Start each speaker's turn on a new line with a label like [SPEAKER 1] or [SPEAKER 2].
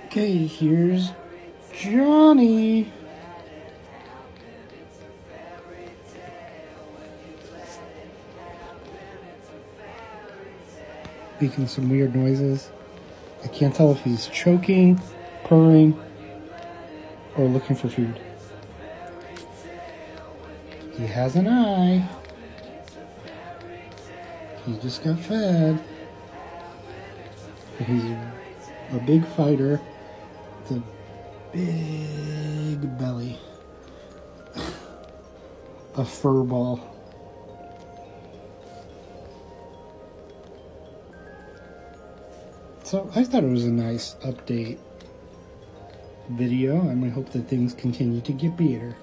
[SPEAKER 1] Okay, here's Johnny. Making some weird noises. I can't tell if he's choking, purring, or looking for food. He has an eye. He just got fed. He's a big fighter with a big belly. A fur ball. So I thought it was a nice update video, and we hope that things continue to get better.